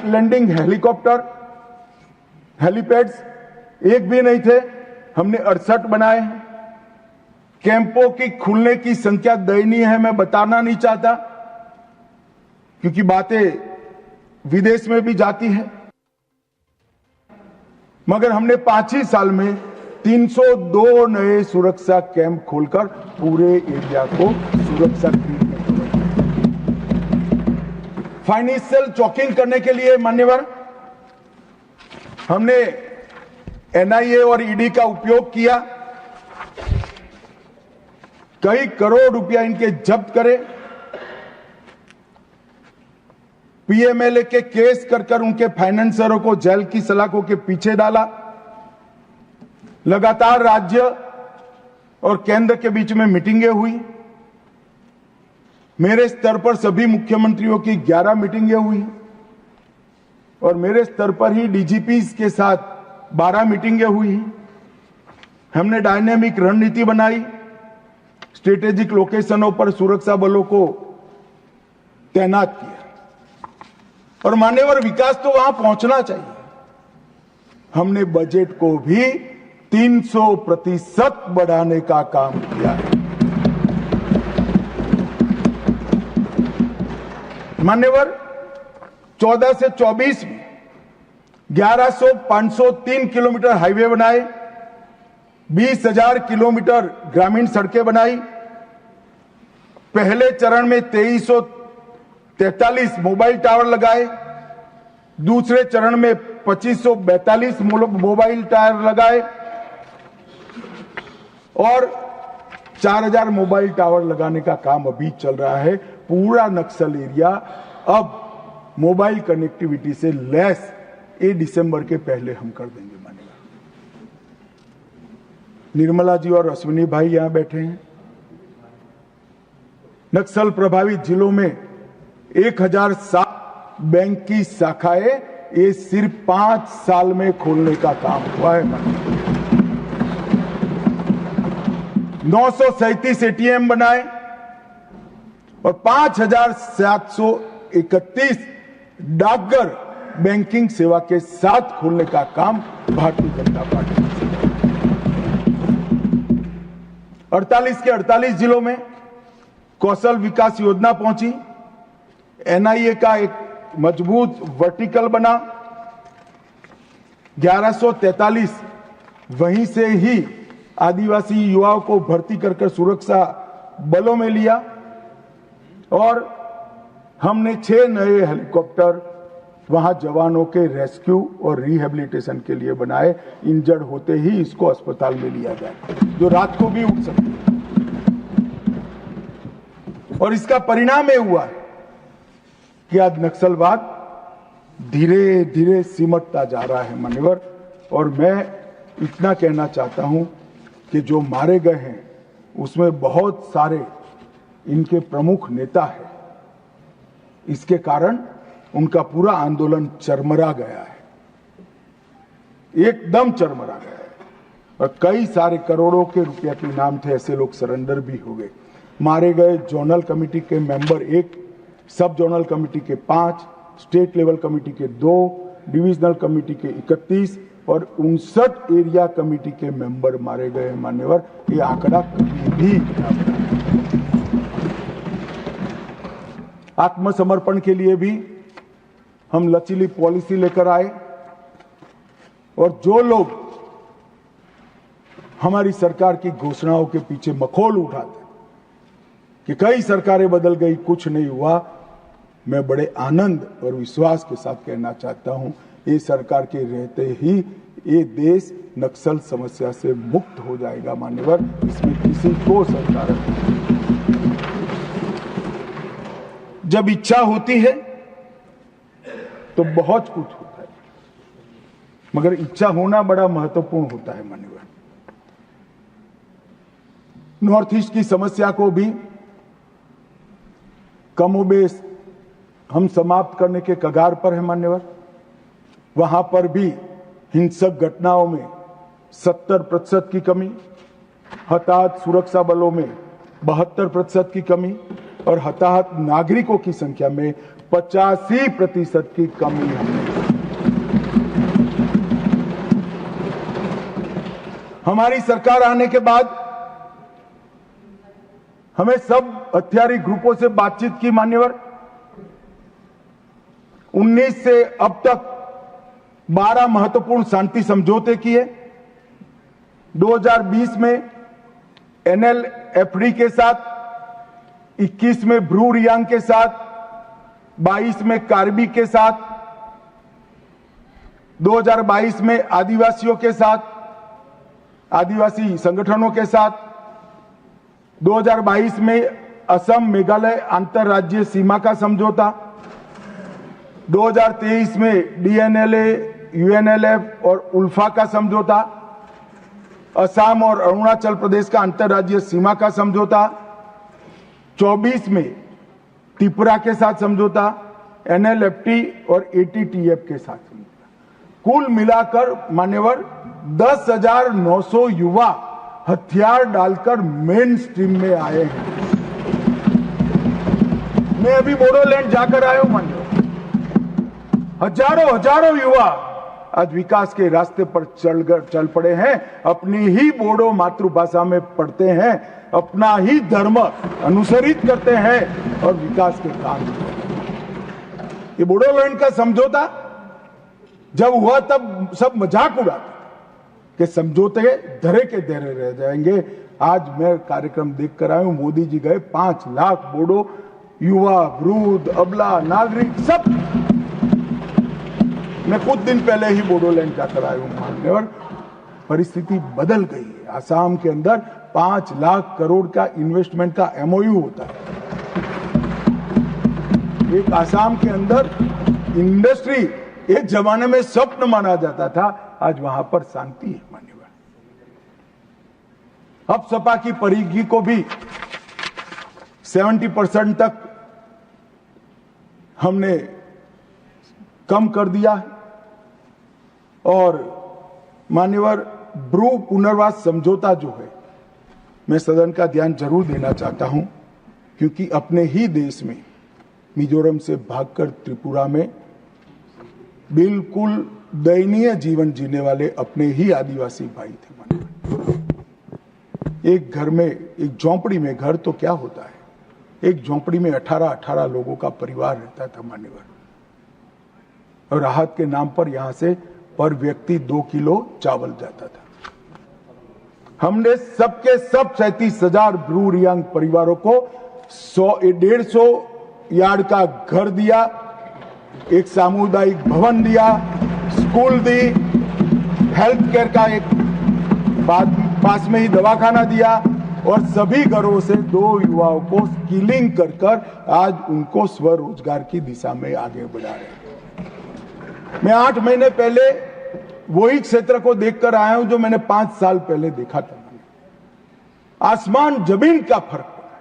Landing helicopter, helipads एक भी नहीं थे, हमने 68 बनाए हैं। कैंपों की खुलने की संख्या दयनीय है, मैं बताना नहीं चाहता क्योंकि बातें विदेश में भी जाती है, मगर हमने 5 ही साल में 302 नए सुरक्षा कैंप खोलकर पूरे एरिया को सुरक्षा दी। फाइनेंशियल चॉकिंग करने के लिए मान्यवर हमने एनआईए और ईडी का उपयोग किया, कई करोड़ रुपया इनके जब्त करे, पीएमएलए के केस कर उनके फाइनेंसरों को जेल की सलाखों के पीछे डाला। लगातार राज्य और केंद्र के बीच में मीटिंगें हुई। मेरे स्तर पर सभी मुख्यमंत्रियों की 11 मीटिंगें हुई और मेरे स्तर पर ही डीजीपीज के साथ 12 मीटिंगें हुई। हमने डायनेमिक रणनीति बनाई, स्ट्रेटेजिक लोकेशनों पर सुरक्षा बलों को तैनात किया और मान्यवर विकास तो वहां पहुंचना चाहिए। हमने बजट को भी 300% बढ़ाने का काम किया है। मान्यवर 14 से 24 में 11,503 किलोमीटर हाईवे बनाए, 20,000 किलोमीटर ग्रामीण सड़कें बनाई। पहले चरण में 2343 मोबाइल टावर लगाए, दूसरे चरण में 2542 मोबाइल टावर लगाए और 4,000 मोबाइल टावर लगाने का काम अभी चल रहा है। पूरा नक्सल एरिया अब मोबाइल कनेक्टिविटी से लैस ये दिसंबर के पहले हम कर देंगे। मानेगा निर्मला जी और अश्विनी भाई यहां बैठे हैं। नक्सल प्रभावित जिलों में 1007 बैंक की शाखाएं ये सिर्फ 5 साल में खोलने का काम हुआ है। 937 एटीएम बनाए और 5,731 डाकघर बैंकिंग सेवा के साथ खोलने का काम भारतीय जनता पार्टी ने। 48 के 48 जिलों में कौशल विकास योजना पहुंची। एनआईए का एक मजबूत वर्टिकल बना। 1143 वहीं से ही आदिवासी युवाओं को भर्ती कर सुरक्षा बलों में लिया और हमने 6 नए हेलीकॉप्टर वहां जवानों के रेस्क्यू और रिहेबिलिटेशन के लिए बनाए। इंजर्ड होते ही इसको अस्पताल में लिया जाए, जो रात को भी उठ सकते। और इसका परिणाम यह हुआ कि आज नक्सलवाद धीरे धीरे सिमटता जा रहा है मान्यवर। और मैं इतना कहना चाहता हूं कि जो मारे गए हैं उसमें बहुत सारे इनके प्रमुख नेता हैं। इसके कारण उनका पूरा आंदोलन चरमरा गया है, एकदम चरमरा गया है। और कई सारे करोड़ों के रुपया के इनाम थे, ऐसे लोग सरेंडर भी हो गए। मारे गए जोनल कमेटी के मेंबर 1, सब जोनल कमेटी के 5, स्टेट लेवल कमेटी के 2, डिविजनल कमेटी के 31 और 59 एरिया कमेटी के मेंबर मारे गए मान्यवर। ये आंकड़ा कभी भी आत्मसमर्पण के लिए भी हम लचीली पॉलिसी लेकर आए और जो लोग हमारी सरकार की घोषणाओं के पीछे मखौल उठाते कि कई सरकारें बदल गई, कुछ नहीं हुआ, मैं बड़े आनंद और विश्वास के साथ कहना चाहता हूं, ये सरकार के रहते ही ये देश नक्सल समस्या से मुक्त हो जाएगा मान्यवर। इसमें किसी को सरकार जब इच्छा होती है तो बहुत कुछ होता है, मगर इच्छा होना बड़ा महत्वपूर्ण होता है मान्यवर। नॉर्थ ईस्ट की समस्या को भी कमोबेश हम समाप्त करने के कगार पर है मान्यवर। वहां पर भी हिंसक घटनाओं में 70% की कमी, हताहत सुरक्षा बलों में 72% की कमी और हताहत नागरिकों की संख्या में 85% की कमी हमने। हमारी सरकार आने के बाद हमें सब हथियारी ग्रुपों से बातचीत की मान्यवर। 19 से अब तक 12 महत्वपूर्ण शांति समझौते किए। 2020 में NLFD के साथ, 21 में ब्रू रियांग के साथ, 22 में कार्बी के साथ, 2022 में आदिवासियों के साथ, आदिवासी संगठनों के साथ, 2022 में असम मेघालय अंतरराज्यीय सीमा का समझौता, 2023 में DNLA, UNLF और उल्फा का समझौता, असम और अरुणाचल प्रदेश का अंतरराज्यीय सीमा का समझौता, 24 में त्रिपुरा के साथ समझौता, NLFT और ATTF के साथ समझौता। कुल मिलाकर मान्यवर 10,900 युवा हथियार डालकर मेन स्ट्रीम में आए हैं। मैं अभी बोडोलैंड जाकर आया हूं मान्यवर। हजारों युवा आज विकास के रास्ते पर चल पड़े हैं, अपनी ही बोडो मातृभाषा में पढ़ते हैं, अपना ही धर्म अनुसरित करते हैं और विकास के काम करते हैं। ये बोडोलैंड का समझौता जब हुआ तब सब मजाक उड़ाते कि समझौते धरे के धरे रह जाएंगे। आज मैं कार्यक्रम देख कर आया हूं, मोदी जी गए, 5 लाख बोडो युवा, वृद्ध, अबला, नागरिक सब। मैं कुछ दिन पहले ही बोडोलैंड जाकर आया हूं मान्यवर। परिस्थिति बदल गई है। आसाम के अंदर 5 लाख करोड़ का इन्वेस्टमेंट का MOU होता है। एक आसाम के अंदर इंडस्ट्री एक जमाने में स्वप्न माना जाता था, आज वहां पर शांति है मान्यवर। अब सपा की परिधि को भी 70% तक हमने कम कर दिया है। और मान्यवर ब्रू पुनर्वास समझौता जो है, मैं सदन का ध्यान जरूर देना चाहता हूं, क्योंकि अपने ही देश में मिजोरम से भागकर त्रिपुरा में बिल्कुल दयनीय जीवन जीने वाले अपने ही आदिवासी भाई थे मान्यवर। एक घर में, एक झोंपड़ी में, घर तो क्या होता है, एक झोंपड़ी में 18 लोगों का परिवार रहता था मान्यवर। और राहत के नाम पर यहां से पर व्यक्ति 2 किलो चावल जाता था। हमने सबके सब 37,000 ब्रू रियांग परिवारों को 150 यार्ड का घर दिया, एक सामुदायिक भवन दिया, स्कूल दी, हेल्थ केयर का एक पास में ही दवाखाना दिया, और सभी घरों से 2 युवाओं को स्किलिंग कर आज उनको स्वरोजगार की दिशा में आगे बढ़ा रहे हैं। मैं 8 महीने पहले वही क्षेत्र को देखकर आया हूं जो मैंने 5 साल पहले देखा था। आसमान जमीन का फर्क पड़ा है।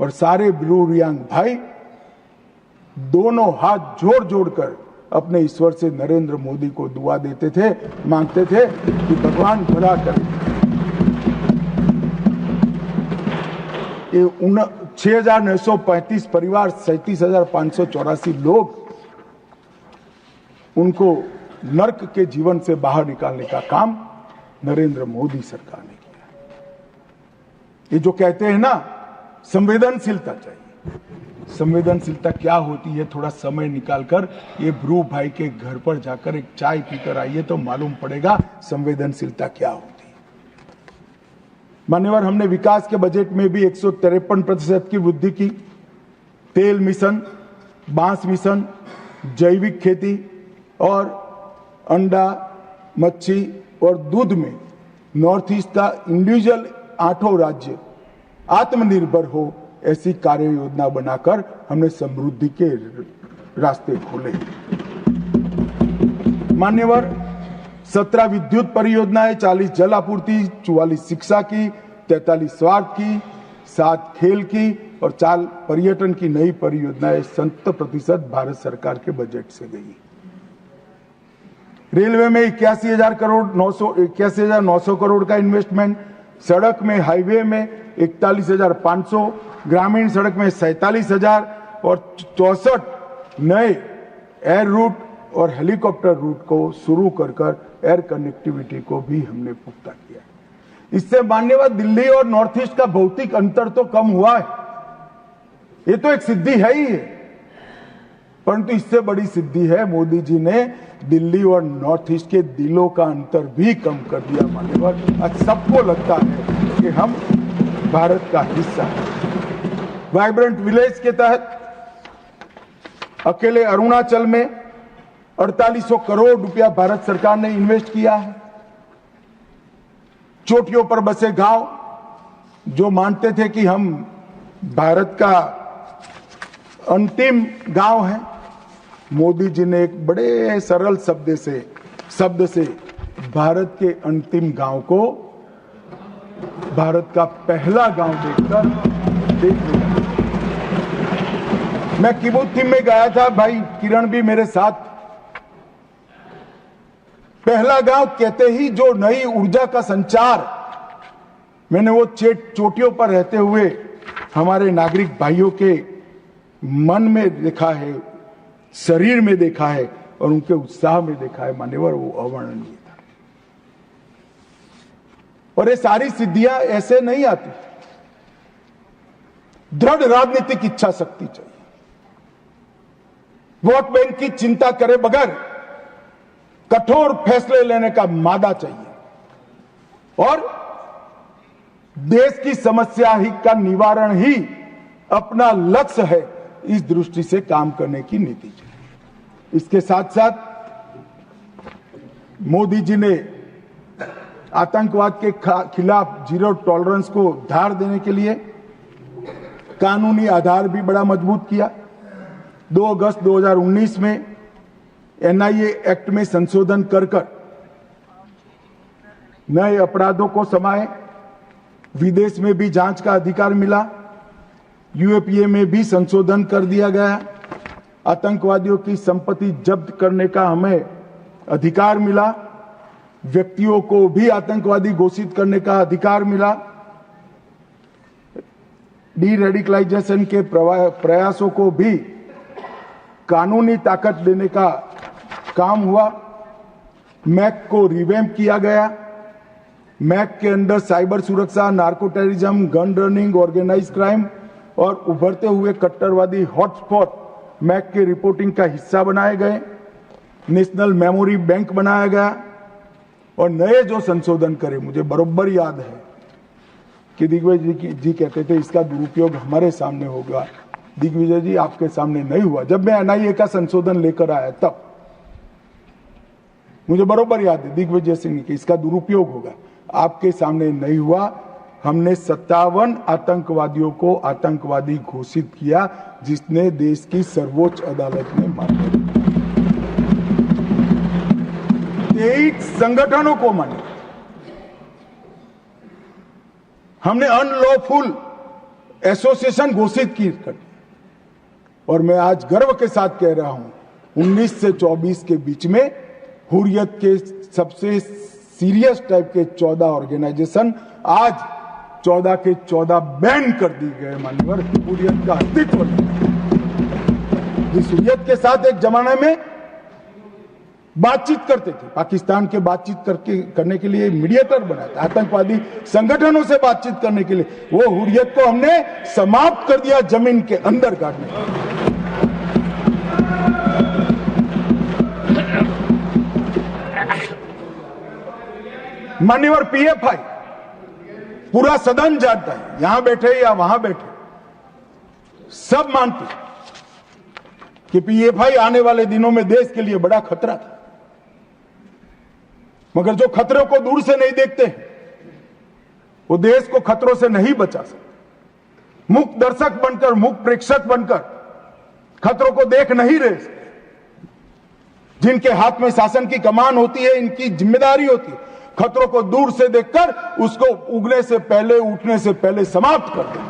और सारे ब्रू रियांग भाई दोनों हाथ जोड़कर अपने ईश्वर से नरेंद्र मोदी को दुआ देते थे, मांगते थे कि भगवान भला करे। ये 6,935 परिवार, 37,584 लोग, उनको नर्क के जीवन से बाहर निकालने का काम नरेंद्र मोदी सरकार ने किया। ये जो कहते हैं ना संवेदनशीलता चाहिए, संवेदनशीलता क्या होती है, थोड़ा समय निकालकर ये ब्रू भाई के घर पर जाकर एक चाय पीकर आइए तो मालूम पड़ेगा संवेदनशीलता क्या होती है। मान्यवर, हमने विकास के बजट में भी 153% की वृद्धि की। तेल मिशन, बांस मिशन, जैविक खेती और अंडा, मच्छी और दूध में नॉर्थ ईस्ट का इंडिविजुअल 8 राज्य आत्मनिर्भर हो, ऐसी कार्य योजना बनाकर हमने समृद्धि के रास्ते खोले। मान्यवर, 17 विद्युत परियोजनाएं, 40 जल आपूर्ति, 44 शिक्षा की, 43 स्वास्थ्य की, 7 खेल की और 4 पर्यटन की नई परियोजनाएं 70% भारत सरकार के बजट से गई। रेलवे में 81,900 करोड़ का इन्वेस्टमेंट, सड़क में, हाईवे में 41,500, ग्रामीण सड़क में 47,000 और 64 नए एयर रूट और हेलीकॉप्टर रूट को शुरू कर एयर कनेक्टिविटी को भी हमने पुख्ता किया। इससे माननीय दिल्ली और नॉर्थ ईस्ट का भौतिक अंतर तो कम हुआ है, ये तो एक सिद्धि है ही है, परंतु इससे बड़ी सिद्धि है मोदी जी ने दिल्ली और नॉर्थ ईस्ट के दिलों का अंतर भी कम कर दिया। मान्यवर, आज सबको लगता है कि हम भारत का हिस्सा हैं। वाइब्रेंट विलेज के तहत अकेले अरुणाचल में 4800 करोड़ रुपया भारत सरकार ने इन्वेस्ट किया है। चोटियों पर बसे गांव जो मानते थे कि हम भारत का अंतिम गांव है, मोदी जी ने एक बड़े सरल शब्द से भारत के अंतिम गांव को भारत का पहला गांव देख लिया। मैं किबुत्थिम में गया था, भाई किरण भी मेरे साथ। पहला गांव कहते ही जो नई ऊर्जा का संचार मैंने वो चोटियों पर रहते हुए हमारे नागरिक भाइयों के मन में देखा है, शरीर में देखा है और उनके उत्साह में देखा है, मान्यवर, वो अवर्णनीय था। और ये सारी सिद्धियां ऐसे नहीं आती, दृढ़ राजनीतिक इच्छा शक्ति चाहिए, वोट बैंक की चिंता करे बगैर कठोर फैसले लेने का मादा चाहिए और देश की समस्या ही का निवारण ही अपना लक्ष्य है, इस दृष्टि से काम करने की नीति चाहिए। इसके साथ साथ मोदी जी ने आतंकवाद के खिलाफ जीरो टॉलरेंस को धार देने के लिए कानूनी आधार भी बड़ा मजबूत किया। 2 अगस्त 2019 में एनआईए एक्ट में संशोधन कर नए अपराधों को समाये, विदेश में भी जांच का अधिकार मिला, यूएपीए में भी संशोधन कर दिया गया, आतंकवादियों की संपत्ति जब्त करने का हमें अधिकार मिला, व्यक्तियों को भी आतंकवादी घोषित करने का अधिकार मिला, डी रेडिकलाइजेशन के प्रयासों को भी कानूनी ताकत देने का काम हुआ, मैक को रिवैम्प किया गया, मैक के अंदर साइबर सुरक्षा, narco terrorism, gun running, organise crime और उभरते हुए कट्टरवादी हॉटस्पॉट मैक के रिपोर्टिंग का हिस्सा बनाए गए, नेशनल मेमोरी बैंक बनाया गया और नए जो संशोधन करे, मुझे बरोबर याद है कि दिग्विजय जी कहते थे इसका दुरुपयोग हमारे सामने होगा। दिग्विजय जी, आपके सामने नहीं हुआ। जब मैं एनआईए का संशोधन लेकर आया तब मुझे बरोबर याद है दिग्विजय सिंह कि इसका दुरुपयोग होगा, आपके सामने नहीं हुआ। हमने 57 आतंकवादियों को आतंकवादी घोषित किया, जिसने देश की सर्वोच्च अदालत में मान्य 23 संगठनों को मान्य। हमने अनलॉफुल एसोसिएशन घोषित की और मैं आज गर्व के साथ कह रहा हूं 19 से 24 के बीच में हुर्रियत के सबसे सीरियस टाइप के 14 ऑर्गेनाइजेशन आज 14 के 14 बैन कर दिए गए। मान्यवर, हुर्रियत का अस्तित्व जिस हुर्रियत के साथ एक जमाने में बातचीत करते थे, पाकिस्तान के बातचीत करने के लिए मीडिएटर बनाया था, आतंकवादी संगठनों से बातचीत करने के लिए, वो हुर्रियत को हमने समाप्त कर दिया, जमीन के अंदर काटने। मान्यवर, पीएफआई पूरा सदन जानता है, यहां बैठे या वहां बैठे, सब मानते कि पीएफआई आने वाले दिनों में देश के लिए बड़ा खतरा था, मगर जो खतरों को दूर से नहीं देखते वो देश को खतरों से नहीं बचा सकते। मुक्त दर्शक बनकर, मुक्त प्रेक्षक बनकर खतरों को देख नहीं रहे, जिनके हाथ में शासन की कमान होती है, इनकी जिम्मेदारी होती है खतरों को दूर से देखकर उसको उगने से पहले, उठने से पहले समाप्त कर देना।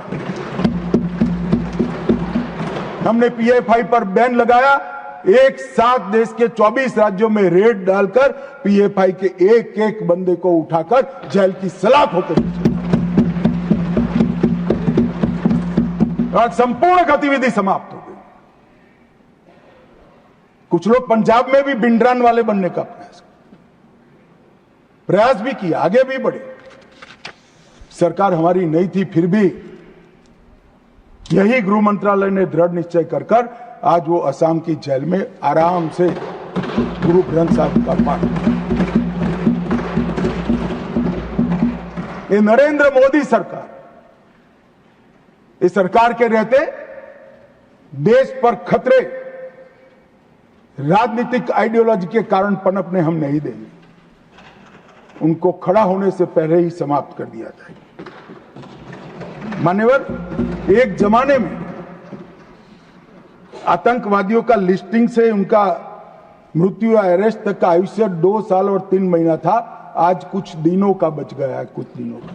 हमने पीएफआई पर बैन लगाया, एक साथ देश के 24 राज्यों में रेड डालकर पीएफआई के एक एक बंदे को उठाकर जेल की सलाख होकर और संपूर्ण गतिविधि समाप्त हो गई। कुछ लोग पंजाब में भी बिंडरान वाले बनने का प्रयास भी किया, आगे भी बढ़े। सरकार हमारी नहीं थी, फिर भी यही गृह मंत्रालय ने दृढ़ निश्चय कर कर आज वो असम की जेल में आराम से गुरु ग्रंथ साहिब का पाठ। ये नरेंद्र मोदी सरकार, इस सरकार के रहते देश पर खतरे राजनीतिक आइडियोलॉजी के कारण पनपने हम नहीं देंगे। उनको खड़ा होने से पहले ही समाप्त कर दिया जाए। मान्यवर, एक जमाने में आतंकवादियों का लिस्टिंग से उनका मृत्यु या अरेस्ट तक का आयुष्य 2 साल और 3 महीना था, आज कुछ दिनों का बच गया है, कुछ दिनों का।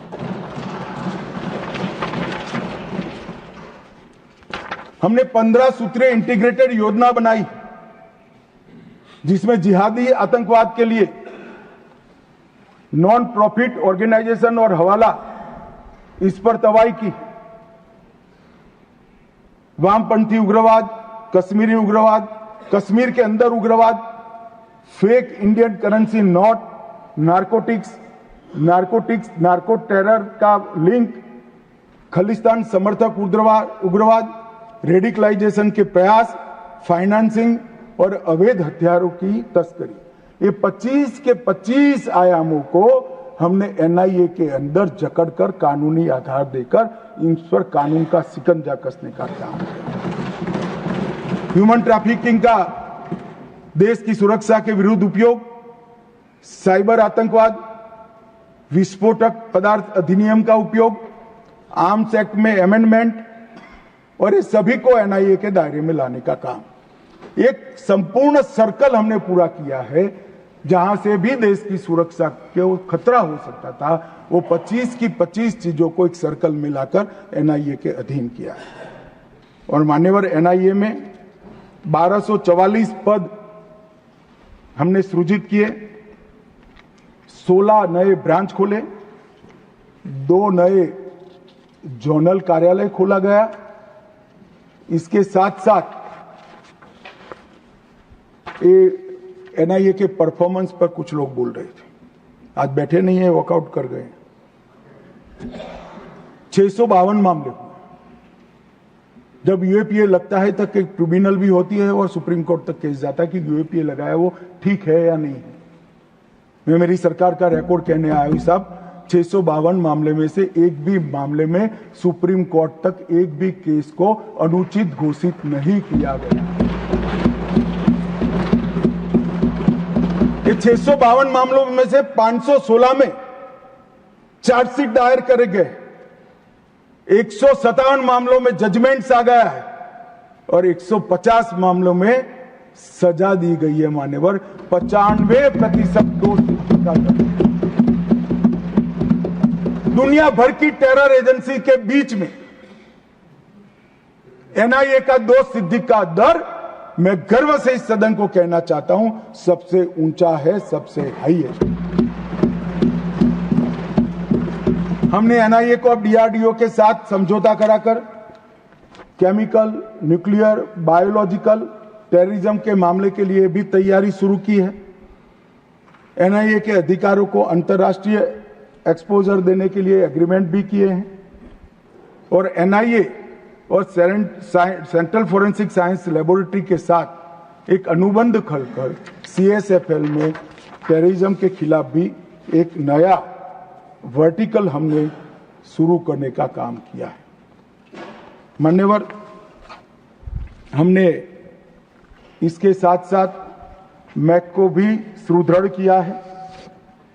हमने 15 सूत्रीय इंटीग्रेटेड योजना बनाई जिसमें जिहादी आतंकवाद के लिए नॉन प्रॉफिट ऑर्गेनाइजेशन और हवाला इस पर तवाई की। वामपंथी उग्रवाद, कश्मीरी उग्रवाद, कश्मीर के अंदर उग्रवाद, fake Indian currency note, narcotics, narco terror का लिंक, खालिस्तान समर्थक उग्रवाद, रेडिकलाइजेशन के प्रयास, फाइनेंसिंग और अवैध हथियारों की तस्करी, ये 25 के 25 आयामों को हमने एनआईए के अंदर जकड़कर कानूनी आधार देकर इन पर कानून का शिकंजा कसने का काम किया। ह्यूमन ट्रैफिकिंग का देश की सुरक्षा के विरुद्ध उपयोग, साइबर आतंकवाद, विस्फोटक पदार्थ अधिनियम का उपयोग, आर्म्स एक्ट में अमेंडमेंट और इस सभी को एनआईए के दायरे में लाने का काम, एक संपूर्ण सर्कल हमने पूरा किया है। जहां से भी देश की सुरक्षा के खतरा हो सकता था, वो 25 की 25 चीजों को एक सर्कल में लाकर एनआईए के अधीन किया है। और मान्यवर, एनआईए में 1244 पद हमने सृजित किए, 16 नए ब्रांच खोले, 2 नए जोनल कार्यालय खोला गया। इसके साथ साथ एनआईए के परफॉर्मेंस पर कुछ लोग बोल रहे थे, आज बैठे नहीं है, वॉकआउट कर गए। 652 मामले हुए। जब यूएपीए लगता है तक एक ट्रिब्यूनल भी होती है और सुप्रीम कोर्ट तक केस जाता है कि यूएपीए लगाया वो ठीक है या नहीं है। मैं मेरी सरकार का रिकॉर्ड कहने आया हूं साहब, 652 मामले में से एक भी मामले में सुप्रीम कोर्ट तक एक भी केस को अनुचित घोषित नहीं किया गया। ये 652 मामलों में से 516 में चार्जशीट दायर करे गए, 157 मामलों में जजमेंट्स आ गया है और 150 मामलों में सजा दी गई है। मान्यवर, 95% दोष का दर। दुनिया भर की टेरर एजेंसी के बीच में एनआईए का दोष सिद्धि का दर, मैं गर्व से इस सदन को कहना चाहता हूं, सबसे ऊंचा है, सबसे हाईएस्ट। हमने एनआईए को अब डीआरडीओ के साथ समझौता कराकर केमिकल, न्यूक्लियर, बायोलॉजिकल, टेररिज्म के मामले के लिए भी तैयारी शुरू की है। एनआईए के अधिकारों को अंतर्राष्ट्रीय एक्सपोजर देने के लिए एग्रीमेंट भी किए हैं और एनआईए और सेंट्रल फोरेंसिक साइंस लेबोरेटरी के साथ एक अनुबंध खोलकर सीएसएफएल में टेररिज्म के खिलाफ भी एक नया वर्टिकल हमने शुरू करने का काम किया है। मान्यवर, हमने इसके साथ साथ मैक को भी सुदृढ़ किया है।